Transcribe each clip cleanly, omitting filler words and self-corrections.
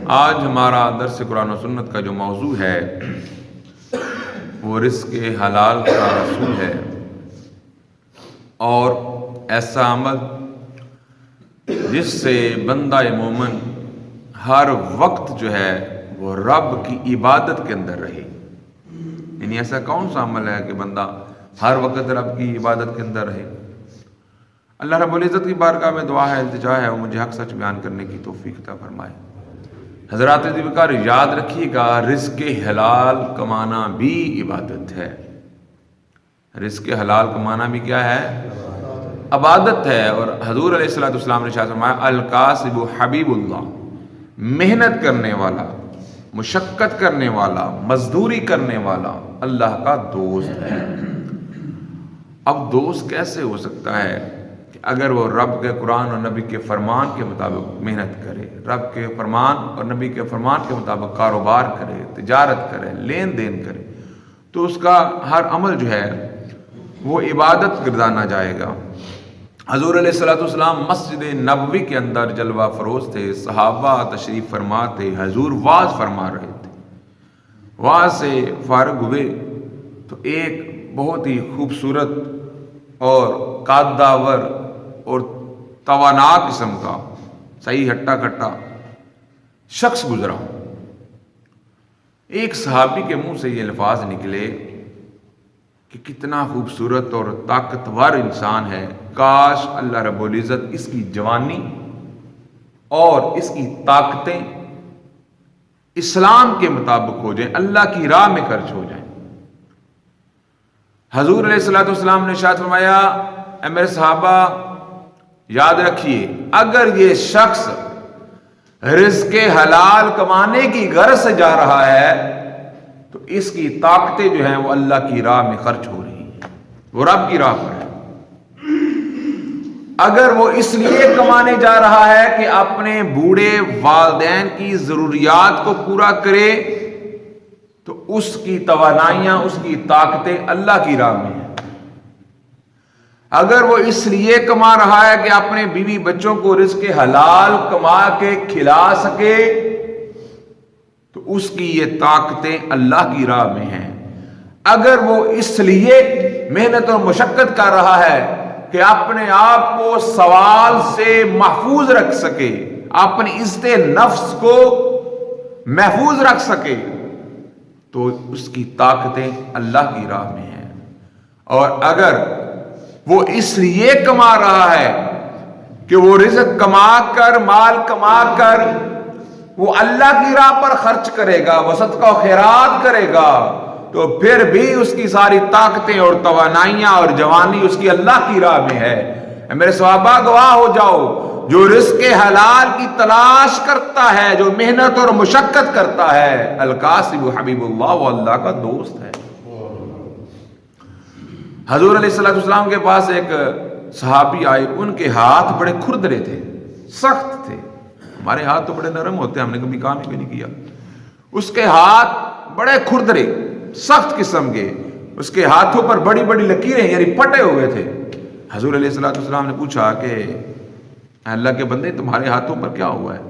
آج ہمارا درس قرآن و سنت کا جو موضوع ہے وہ رزق حلال کا رسول ہے، اور ایسا عمل جس سے بندہ مومن ہر وقت جو ہے وہ رب کی عبادت کے اندر رہے۔ یعنی ایسا کون سا عمل ہے کہ بندہ ہر وقت رب کی عبادت کے اندر رہے؟ اللہ رب العزت کی بارگاہ میں دعا ہے، التجا ہے، وہ مجھے حق سچ بیان کرنے کی توفیق عطا فرمائے۔ حضرات دیوکار یاد رکھیے گا، رزق حلال کمانا بھی عبادت ہے۔ رزق حلال کمانا بھی کیا ہے؟ عبادت ہے۔ اور حضور علیہ السلام نے ارشاد فرمایا، الکاسب حبیب اللہ، محنت کرنے والا، مشقت کرنے والا، مزدوری کرنے والا اللہ کا دوست ہے۔ اب دوست کیسے ہو سکتا ہے کہ اگر وہ رب کے قرآن اور نبی کے فرمان کے مطابق محنت کرے، رب کے فرمان اور نبی کے فرمان کے مطابق کاروبار کرے، تجارت کرے، لین دین کرے، تو اس کا ہر عمل جو ہے وہ عبادت گردانا جائے گا۔ حضور علیہ السلام مسجد نبوی کے اندر جلوہ فروز تھے، صحابہ تشریف فرما تھے، حضور واعظ فرما رہے تھے۔ واعظ سے فارغ ہوئے تو ایک بہت ہی خوبصورت اور قاداور اور توانا قسم کا صحیح ہٹا کٹا شخص گزرا۔ ایک صحابی کے منہ سے یہ الفاظ نکلے کہ کتنا خوبصورت اور طاقتور انسان ہے، کاش اللہ رب العزت اس کی جوانی اور اس کی طاقتیں اسلام کے مطابق ہو جائیں، اللہ کی راہ میں خرچ ہو جائیں۔ حضور علیہ السلام نے ارشاد فرمایا، اے میرے صحابہ یاد رکھیے، اگر یہ شخص رزق حلال کمانے کی غرض سے جا رہا ہے تو اس کی طاقتیں جو ہیں وہ اللہ کی راہ میں خرچ ہو رہی ہیں، وہ رب کی راہ پر ہے۔ اگر وہ اس لیے کمانے جا رہا ہے کہ اپنے بوڑھے والدین کی ضروریات کو پورا کرے تو اس کی توانائیاں، اس کی طاقتیں اللہ کی راہ میں ہیں۔ اگر وہ اس لیے کما رہا ہے کہ اپنے بیوی بچوں کو رزق حلال کما کے کھلا سکے تو اس کی یہ طاقتیں اللہ کی راہ میں ہیں۔ اگر وہ اس لیے محنت اور مشقت کر رہا ہے کہ اپنے آپ کو سوال سے محفوظ رکھ سکے، اپنی عزت نفس کو محفوظ رکھ سکے، تو اس کی طاقتیں اللہ کی راہ میں ہیں۔ اور اگر وہ اس لیے کما رہا ہے کہ وہ رزق کما کر، مال کما کر وہ اللہ کی راہ پر خرچ کرے گا، وہ صدقہ و خیرات کرے گا، تو پھر بھی اس کی ساری طاقتیں اور توانائیاں اور جوانی اس کی اللہ کی راہ میں ہے۔ میرے صحابہ گواہ ہو جاؤ، جو رزق حلال کی تلاش کرتا ہے، جو محنت اور مشقت کرتا ہے، الکاسب حبیب اللہ، وہ اللہ کا دوست ہے۔ حضور علیہ السلام کے پاس ایک صحابی آئے، ان کے ہاتھ بڑے کھردرے تھے، سخت تھے۔ ہمارے ہاتھ تو بڑے نرم ہوتے ہیں، ہم نے کبھی کام ہی نہیں کیا۔ اس کے ہاتھ بڑے کھردرے، سخت قسم کے، اس کے ہاتھوں پر بڑی بڑی لکیریں یعنی پھٹے ہوئے تھے۔ حضور علیہ السلام نے پوچھا کہ اللہ کے بندے تمہارے ہاتھوں پر کیا ہوا ہے؟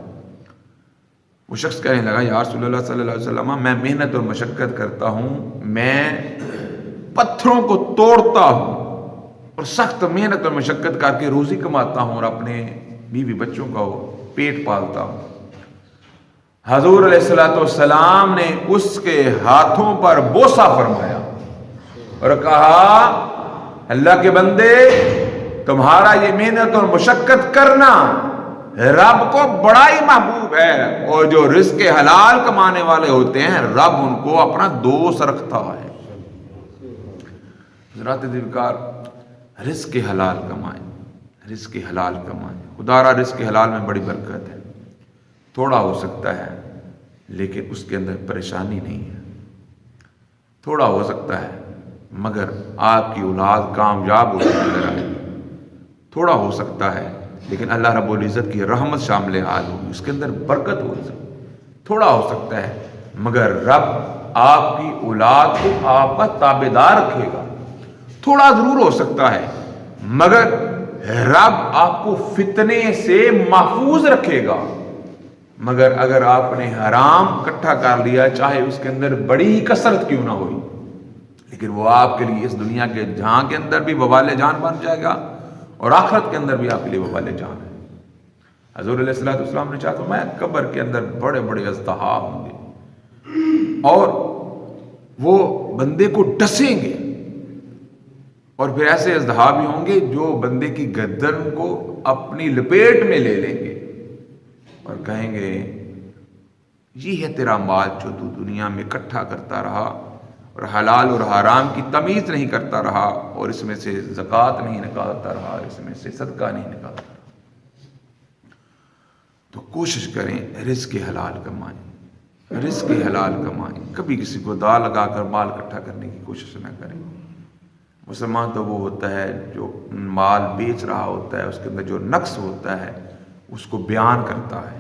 وہ شخص کہنے لگا، یا رسول اللہ صلی اللہ علیہ وسلم، میں محنت اور مشقت کرتا ہوں، میں پتھروں کو توڑتا ہوں اور سخت محنت اور مشقت کر کے روزی کماتا ہوں اور اپنے بیوی بچوں کا پیٹ پالتا ہوں۔ حضور علیہ السلام نے اس کے ہاتھوں پر بوسہ فرمایا اور کہا، اللہ کے بندے تمہارا یہ محنت اور مشقت کرنا رب کو بڑا ہی محبوب ہے، اور جو رزق حلال کمانے والے ہوتے ہیں رب ان کو اپنا دوست رکھتا ہے۔ حضرات دیوکار، رزق حلال کمائیں، رزق حلال کمائیں۔ خدا را رزق حلال میں بڑی برکت ہے۔ تھوڑا ہو سکتا ہے لیکن اس کے اندر پریشانی نہیں ہے۔ تھوڑا ہو سکتا ہے مگر آپ کی اولاد کامیاب ہو کر آئے۔ تھوڑا ہو سکتا ہے لیکن اللہ رب العزت کی رحمت شامل حال ہوگی، اس کے اندر برکت ہو سکتی۔ تھوڑا ہو سکتا ہے مگر رب آپ کی اولاد کو آپ کا تابعدار رکھے گا۔ تھوڑا ضرور ہو سکتا ہے مگر رب آپ کو فتنے سے محفوظ رکھے گا، مگر اگر آپ نے حرام اکٹھا کر لیا، چاہے اس کے اندر بڑی کثرت کیوں نہ ہوئی، لیکن وہ آپ کے لیے اس دنیا کے جہاں کے اندر بھی وبال جان بن جائے گا، اور آخرت کے اندر بھی آپ کے لیے وبال جان ہے۔ حضور علیہ السلام نے چاہا تو میں قبر کے اندر بڑے بڑے اژدہا ہوں گے، اور وہ بندے کو ڈسیں گے، اور پھر ایسے اژدہا بھی ہوں گے جو بندے کی گردن کو اپنی لپیٹ میں لے لیں گے اور کہیں گے یہ ہے تیرا مال جو تو دنیا میں اکٹھا کرتا رہا اور حلال اور حرام کی تمیز نہیں کرتا رہا، اور اس میں سے زکوٰۃ نہیں نکالتا رہا، اس میں سے صدقہ نہیں نکالتا رہا۔ تو کوشش کریں رزق حلال کمائیں، رزق حلال کمائیں، کبھی کسی کو داع لگا کر مال اکٹھا کرنے کی کوشش نہ کریں۔ مسلمان تو وہ ہوتا ہے جو مال بیچ رہا ہوتا ہے، اس کے اندر جو نقص ہوتا ہے اس کو بیان کرتا ہے،